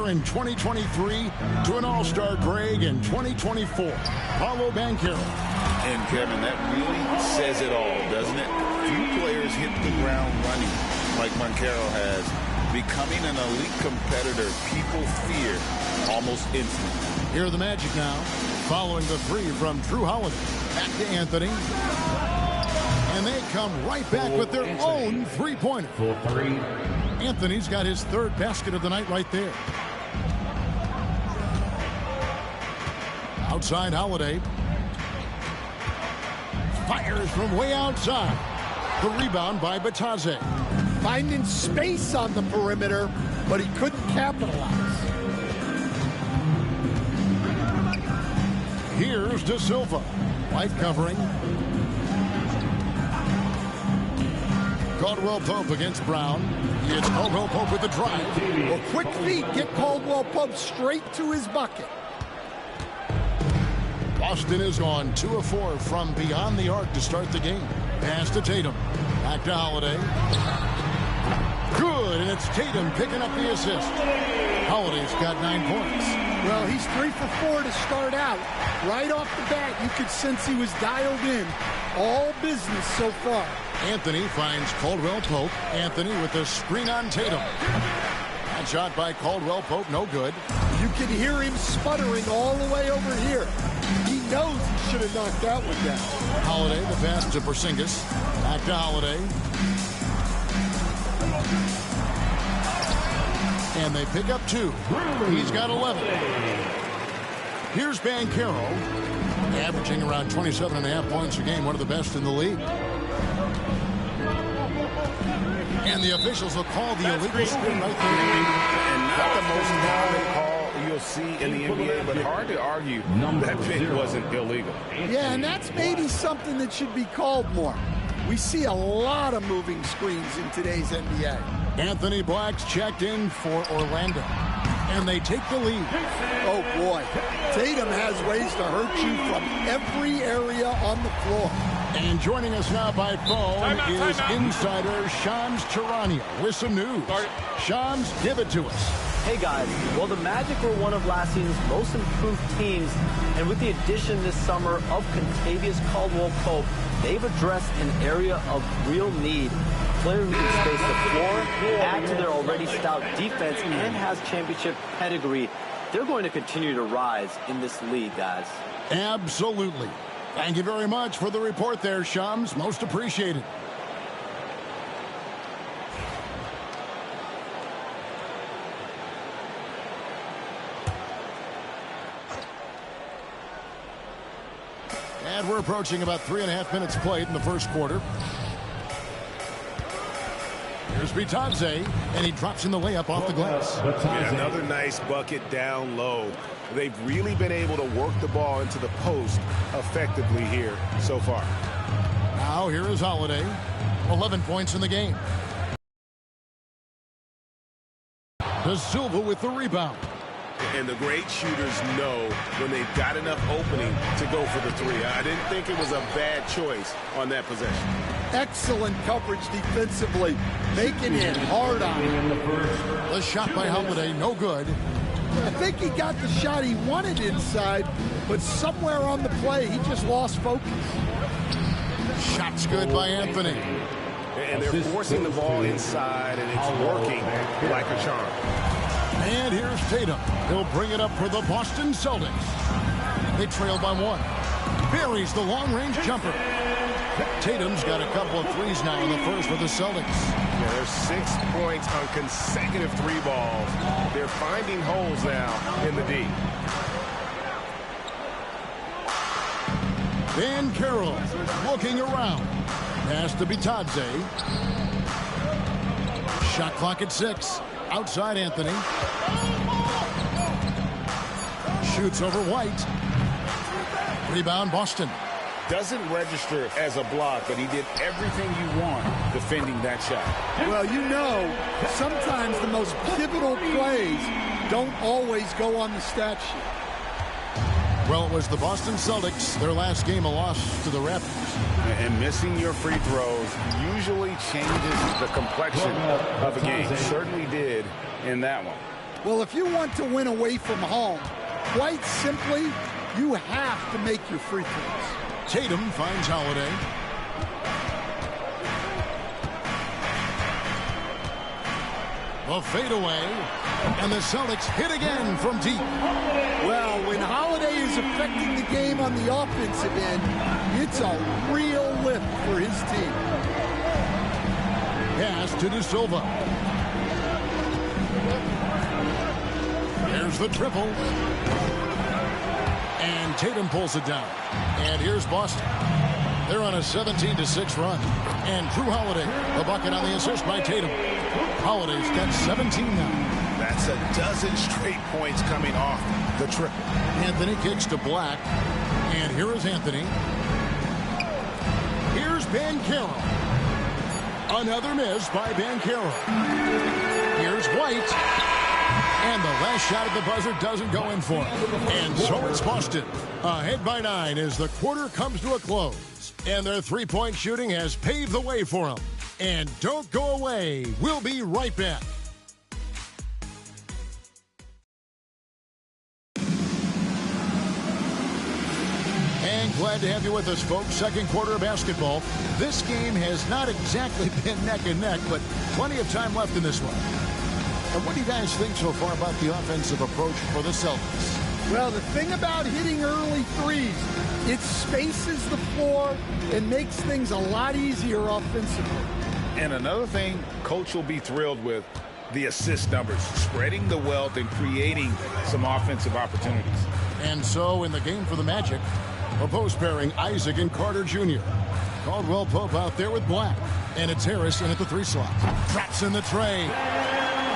in 2023 to an All-Star Greg in 2024. Paolo Banchero. And, Kevin, that really says it all, doesn't it? Few players hit the ground running like Banchero has. Becoming an elite competitor, people fear almost instantly. Here are the Magic now. Following the three from Drew Holiday. Back to Anthony. And they come right back with their own three-pointer. Anthony's got his third basket of the night right there. Outside Holiday. Fires from way outside. The rebound by Bitadze. Finding space on the perimeter, but he couldn't capitalize. Here's De Silva. White covering. Caldwell Pope against Brown. It's Caldwell Pope with the drive. Well, quick feet get Caldwell Pope straight to his bucket. Boston is on 2 of 4 from beyond the arc to start the game. Pass to Tatum. Back to Holiday. Good, and it's Tatum picking up the assist. Holiday's got 9 points. Well, he's 3 for 4 to start out. Right off the bat, you could sense he was dialed in. All business so far. Anthony finds Caldwell Pope. Anthony with the screen on Tatum. That shot by Caldwell Pope, no good. You can hear him sputtering all the way over here. He knows he should have knocked that one down. Holiday, the pass to Porzingis. Back to Holiday. And they pick up 2. He's got 11. Here's Banchero, averaging around 27.5 points a game, one of the best in the league. And the officials will call the illegal screen right there. And not the most common call you'll see in the NBA, but hard to argue that pick wasn't illegal. Yeah, and that's maybe something that should be called more. We see a lot of moving screens in today's NBA. Anthony Black's checked in for Orlando. And they take the lead. Oh, boy. Tatum has ways to hurt you from every area on the floor. And joining us now by phone is insider Shams Charania with some news. Shams, give it to us. Hey guys, well the Magic were one of last season's most improved teams, and with the addition this summer of Kentavious Caldwell-Pope, they've addressed an area of real need. A player who can space the floor, add to their already stout defense, and has championship pedigree. They're going to continue to rise in this league, guys. Absolutely. Thank you very much for the report there, Shams. Most appreciated. And we're approaching about 3.5 minutes played in the first quarter. Here's Bitadze, and he drops in the layup off the glass. Yeah, another nice bucket down low. They've really been able to work the ball into the post effectively here so far. Now here is Holiday. 11 points in the game. De Silva with the rebound. And the great shooters know when they've got enough opening to go for the three. I didn't think it was a bad choice on that possession. Excellent coverage defensively. Making it hard on him. The shot by Holiday, no good. I think he got the shot he wanted inside, but somewhere on the play, he just lost focus. Shot's good by Anthony. And they're forcing the ball inside, and it's working like a charm. And here's Tatum. He'll bring it up for the Boston Celtics. They trail by 1. Buries the long-range jumper. Tatum's got a couple of threes now in the first for the Celtics. Yeah, there's 6 points on consecutive 3 balls. They're finding holes now in the D. Banchero looking around. Pass to Bitadze. Shot clock at 6. Outside Anthony. Shoots over White. Rebound Boston. Doesn't register as a block, but he did everything you want defending that shot. Well, you know, sometimes the most pivotal plays don't always go on the stat sheet. Well, it was the Boston Celtics, their last game, a loss to the Raptors. And missing your free throws usually changes the complexion of a game. Certainly did in that one. Well, if you want to win away from home, quite simply, you have to make your free throws. Tatum finds Holiday. A fadeaway, and the Celtics hit again from deep. Well, when Holiday is affecting the game on the offensive end, it's a real lift for his team. Pass to De Silva. Here's the triple. And Tatum pulls it down. And here's Boston. They're on a 17-6 run. And Jrue Holiday, the bucket on the assist by Tatum. Holiday's got 17 now. That's a dozen straight points coming off the triple. Anthony kicks to Black. And here is Anthony. Here's Banchero. Another miss by Banchero. Here's White. And the last shot at the buzzer doesn't go in for him. And so it's Boston. Ahead by 9 as the quarter comes to a close. And their three-point shooting has paved the way for them. And don't go away. We'll be right back. And glad to have you with us, folks. Second quarter of basketball. This game has not exactly been neck and neck, but plenty of time left in this one. And what do you guys think so far about the offensive approach for the Celtics? Well, the thing about hitting early threes, it spaces the floor and makes things a lot easier offensively. And another thing Coach will be thrilled with, the assist numbers, spreading the wealth and creating some offensive opportunities. And so in the game for the Magic, a post pairing Isaac and Carter Jr. Caldwell Pope out there with Black. And it's Harris in at the 3 slot. Drops in the tray.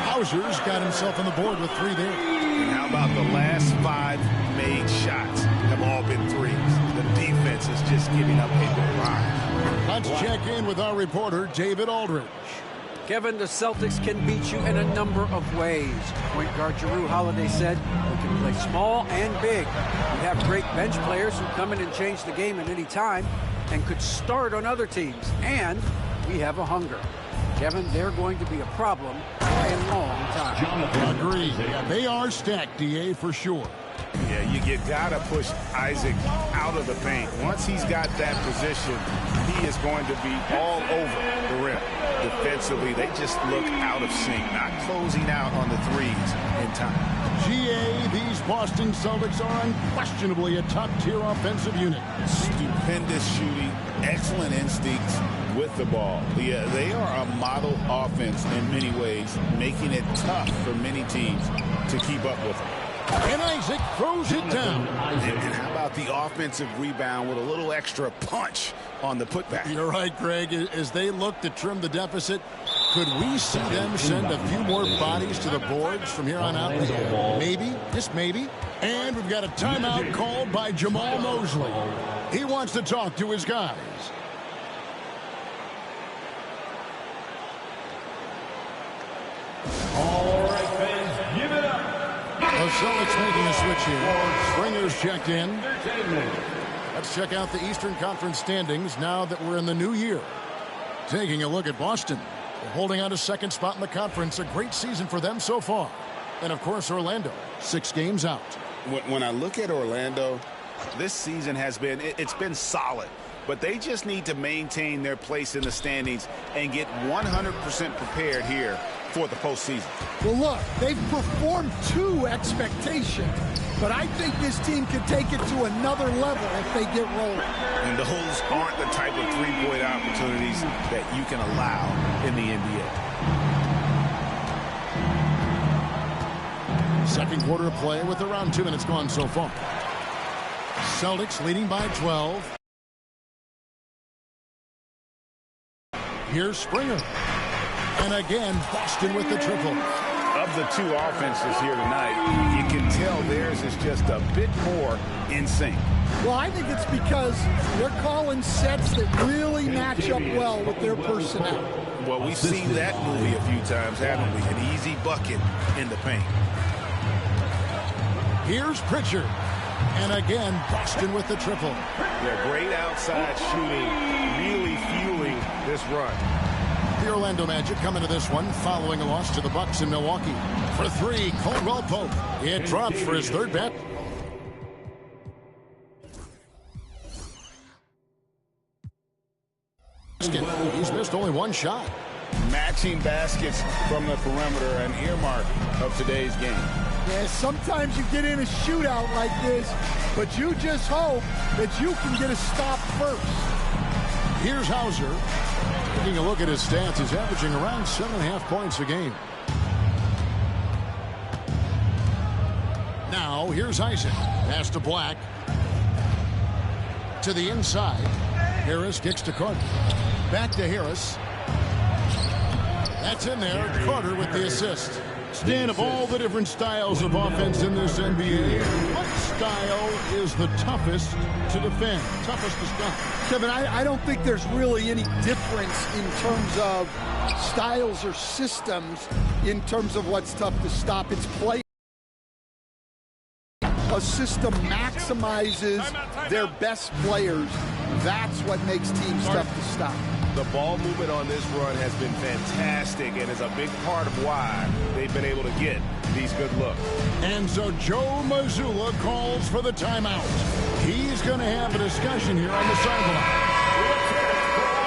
Hauser's got himself on the board with 3 there. And how about the last 5 made shots have all been threes? The defense is just giving up a lot. Let's check in with our reporter, David Aldridge. Kevin, the Celtics can beat you in a number of ways. Point guard Jrue Holiday said they can play small and big. We have great bench players who come in and change the game at any time and could start on other teams. And we have a hunger. Kevin, they're going to be a problem for a long time. Agreed. Yeah, they are stacked, DA, for sure. Yeah, you gotta push Isaac out of the paint. Once he's got that position, he is going to be all over the rim. Defensively, they just look out of sync, not closing out on the threes in time. GA, these Boston Celtics are unquestionably a top-tier offensive unit. Stupendous shooting, excellent instincts with the ball. Yeah, they are a model offense in many ways, making it tough for many teams to keep up with them. And Isaac throws it down. And how about the offensive rebound with a little extra punch on the putback? You're right, Greg. As they look to trim the deficit, could we see them send a few more bodies to the boards from here on out? Maybe, just maybe. And we've got a timeout called by Jamal Mosley. He wants to talk to his guys. All right, fans, give it up. The Celtics making a switch here. Springer's checked in. Let's check out the Eastern Conference standings now that we're in the new year. Taking a look at Boston. They're holding on to second spot in the conference. A great season for them so far. And, of course, Orlando, 6 games out. When I look at Orlando, this season has been, it's been solid. But they just need to maintain their place in the standings and get 100% prepared here for the postseason. Well, look, they've performed to expectation, but I think this team can take it to another level if they get rolling. And those aren't the type of three-point opportunities that you can allow in the NBA. Second quarter of play with around 2 minutes gone so far. Celtics leading by 12. Here's Springer. And again, Boston with the triple. Of the two offenses here tonight, you can tell theirs is just a bit more in sync. Well, I think it's because they're calling sets that really match up well with their personnel. Well, we've seen that movie a few times, haven't we? An easy bucket in the paint. Here's Pritchard. And again, Boston with the triple. Yeah, great outside shooting, really fueling this run. The Orlando Magic come into this one following a loss to the Bucks in Milwaukee. For three, Caldwell Pope. It drops for his third bet. He's missed only one shot. Matching baskets from the perimeter, an earmark of today's game. Yeah, sometimes you get in a shootout like this, but you just hope that you can get a stop first. Here's Hauser. Taking a look at his stats, he's averaging around 7.5 points a game. Now, here's Isaac. Pass to Black. To the inside. Harris kicks to Carter. Back to Harris. That's in there. Carter with the assist. Stan, of all the different styles of offense in this NBA, what style is the toughest to defend, toughest to stop? Kevin, I don't think there's really any difference in terms of styles or systems in terms of what's tough to stop. It's play. A system maximizes their best players. That's what makes teams tough to stop. The ball movement on this run has been fantastic and is a big part of why they've been able to get these good looks. And so Joe Mazzulla calls for the timeout. He's going to have a discussion here on the sideline.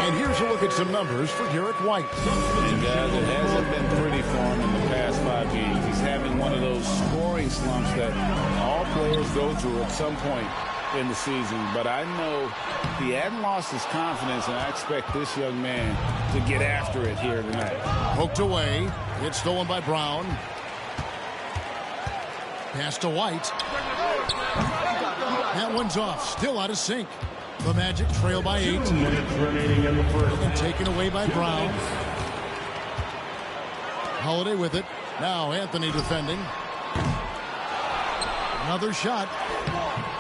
And here's a look at some numbers for Derek White. And guys, it hasn't been pretty for him in the past 5 games. He's having one of those scoring slumps that all players go through at some point in the season, but I know he hadn't lost his confidence, and I expect this young man to get after it here tonight. Poked away. It's stolen by Brown. Pass to White. That one's off. Still out of sync. The Magic trail by 8. 2 minutes remaining in the first. And taken away by Brown. Holiday with it. Now Anthony defending. Another shot.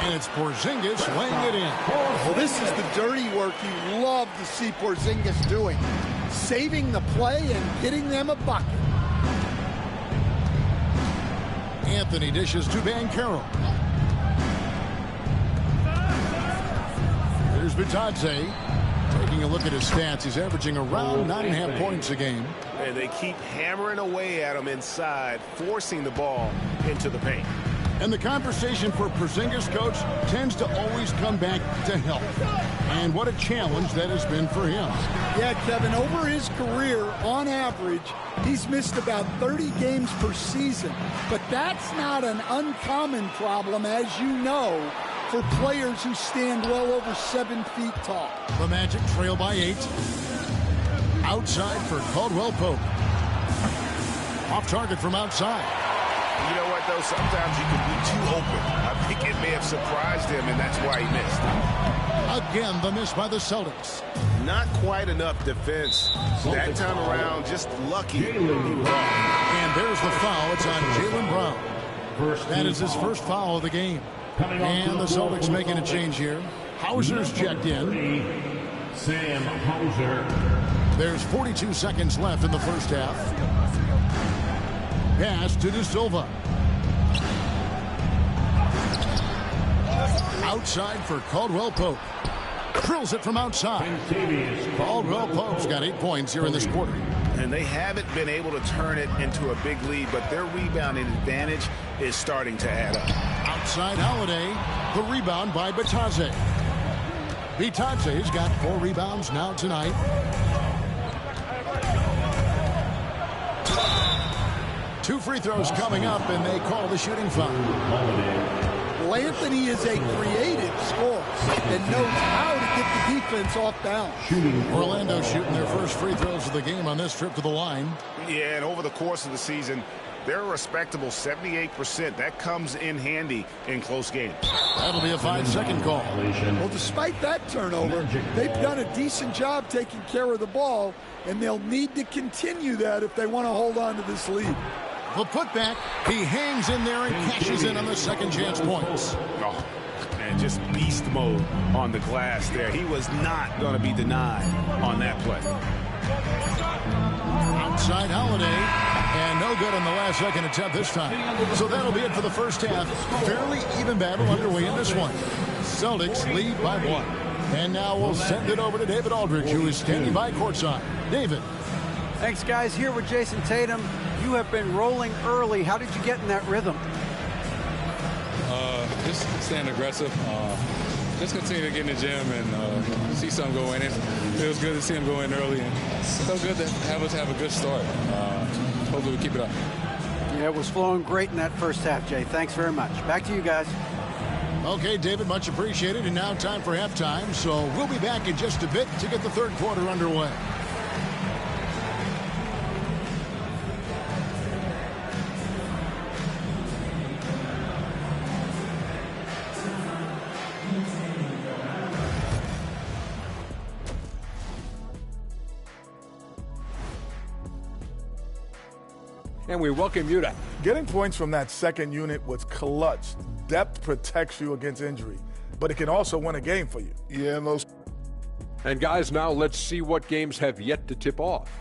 And it's Porzingis laying it in. Well, this is the dirty work you love to see Porzingis doing. Saving the play and getting them a bucket. Anthony dishes to Banchero. Here's Bitadze. Taking a look at his stats, he's averaging around 9.5 points a game. And they keep hammering away at him inside, forcing the ball into the paint. And the conversation for Porzingis, coach, tends to always come back to health. And what a challenge that has been for him. Yeah, Kevin, over his career, on average, he's missed about 30 games per season. But that's not an uncommon problem, as you know, for players who stand well over 7 feet tall. The Magic trail by 8. Outside for Caldwell Pope. Off target from outside. You know what, though? Sometimes you can be too open. I think it may have surprised him, and that's why he missed. Again, the miss by the Celtics. Not quite enough defense. That time around, just lucky. And there's the foul. It's on Jaylen Brown. That is his first foul of the game. And the Celtics making a change here. Hauser's checked in. Sam Hauser. There's 42 seconds left in the first half. Pass to De Silva. Outside for Caldwell Pope. Drills it from outside. Caldwell Pope's got 8 points here in this quarter. And they haven't been able to turn it into a big lead, but their rebounding advantage is starting to add up. Outside Holiday. The rebound by Bitadze. Bitadze's got 4 rebounds now tonight. Two free throws coming up, and they call the shooting foul. Well, Anthony is a creative scorer and knows how to get the defense off balance. Orlando shooting their first free throws of the game on this trip to the line. Yeah, and over the course of the season, they're a respectable 78%. That comes in handy in close games. That'll be a 5-second call. Well, despite that turnover, they've done a decent job taking care of the ball, and they'll need to continue that if they want to hold on to this lead. The putback, he hangs in there and cashes in on the second chance points. Oh, man, just beast mode on the glass there. He was not going to be denied on that play. Outside Holiday, and no good on the last second attempt this time. So that'll be it for the first half. Fairly even battle underway in this one. Celtics lead by 1. And now we'll send it over to David Aldridge, who is standing by courtside. David. Thanks, guys. Here with Jason Tatum. You have been rolling early. How did you get in that rhythm? Just staying aggressive. Just continue to get in the gym and see some go in. It feels good to see him go in early, and so good to have us have a good start. Hopefully we keep it up. Yeah, it was flowing great in that first half, Jay. Thanks very much. Back to you guys. Okay, David, much appreciated. And now time for halftime. So we'll be back in just a bit to get the third quarter underway. And we welcome you to getting points from that second unit was clutch. Depth protects you against injury, but it can also win a game for you. Yeah, And guys, now let's see what games have yet to tip off.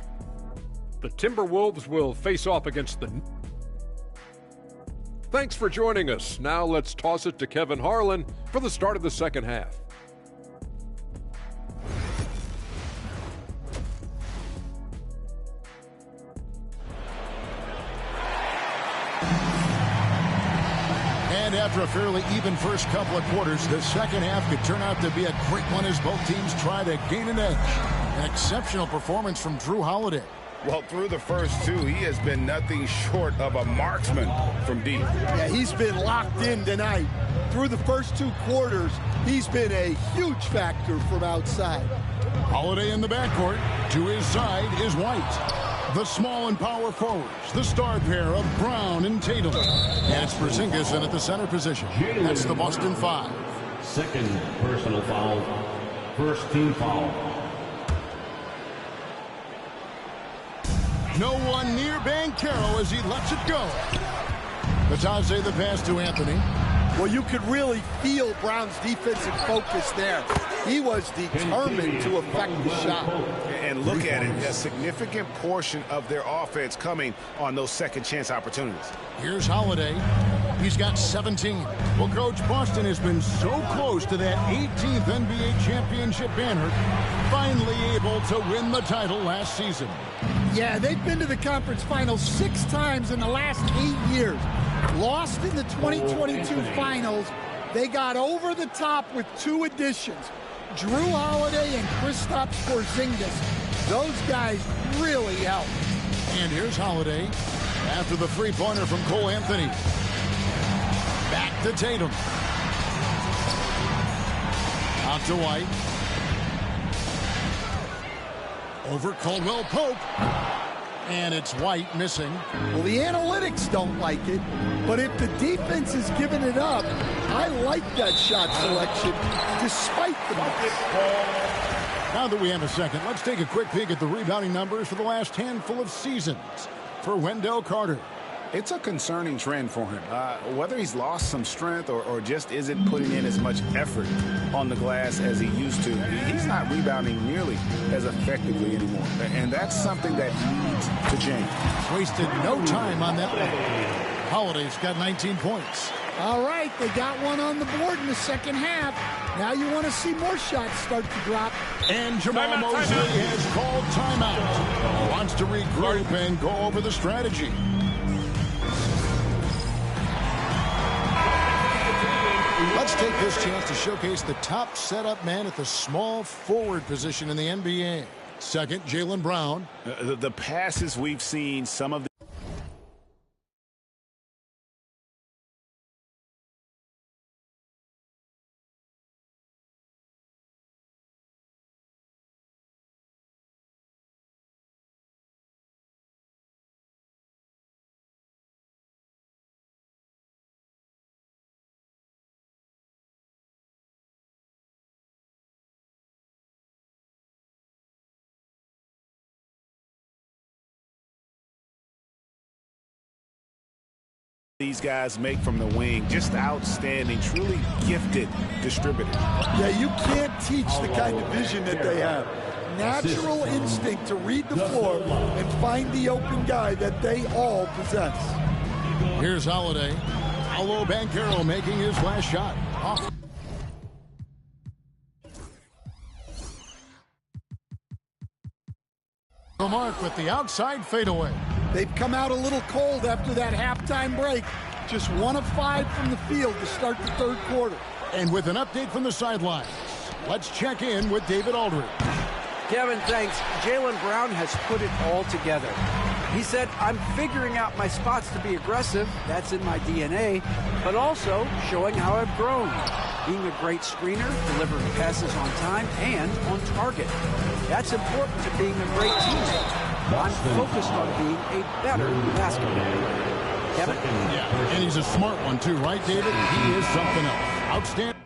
The Timberwolves will face off against the... Thanks for joining us. Now let's toss it to Kevin Harlan for the start of the second half. And after a fairly even first couple of quarters, the second half could turn out to be a great one as both teams try to gain an edge. An exceptional performance from Jrue Holiday. Well, through the first two, he has been nothing short of a marksman from deep. Yeah, he's been locked in tonight. Through the first two quarters, he's been a huge factor from outside. Holiday in the backcourt. To his side is White. The small and power forwards, the star pair of Brown and Tatum. And it's Porzingis in at the center position. That's the Boston Five. Second personal foul. First team foul. No one near Banchero as he lets it go. Batadze the pass to Anthony. Well, you could really feel Brown's defensive focus there. He was determined to affect the shot. And look at it, a significant portion of their offense coming on those second chance opportunities. Here's Holiday. He's got 17. Well, Coach, Boston has been so close to that 18th NBA championship banner, finally able to win the title last season. Yeah, they've been to the conference finals 6 times in the last 8 years. Lost in the 2022 finals. They got over the top with 2 additions. Jrue Holiday and Kristaps Porzingis. Those guys really helped. And here's Holiday after the three-pointer from Cole Anthony. Back to Tatum. Out to White. Over Caldwell Pope. And it's White missing. Well, the analytics don't like it, but if the defense is giving it up, I like that shot selection despite the miss. Now that we have a second, let's take a quick peek at the rebounding numbers for the last handful of seasons for Wendell Carter. It's a concerning trend for him. Whether he's lost some strength or just isn't putting in as much effort on the glass as he used to, he's not rebounding nearly as effectively anymore. And that's something that needs to change. Wasted no time on that one. Holiday's got 19 points. All right, they got one on the board in the second half. Now you want to see more shots start to drop. And Jamal Mosley has called timeout. Wants to regroup and go over the strategy. Let's take this chance to showcase the top setup man at the small forward position in the NBA. Second, Jaylen Brown. The passes we've seen, some of the these guys make from the wing, just outstanding, truly gifted distributors. Yeah, you can't teach the kind of vision that they have. Natural instinct to read the floor and find the open guy that they all possess. Here's Holiday. Paolo Banchero making his last shot. Off. The mark with the outside fadeaway. They've come out a little cold after that halftime break. Just 1 of 5 from the field to start the third quarter. And with an update from the sidelines, let's check in with David Aldridge. Kevin, thanks. Jaylen Brown has put it all together. He said, I'm figuring out my spots to be aggressive. That's in my DNA. But also showing how I've grown. Being a great screener, delivering passes on time and on target. That's important to being a great teammate. I'm focused on being a better basketball player. Kevin? Yeah, and he's a smart one too, right, David? He is something else. Outstanding.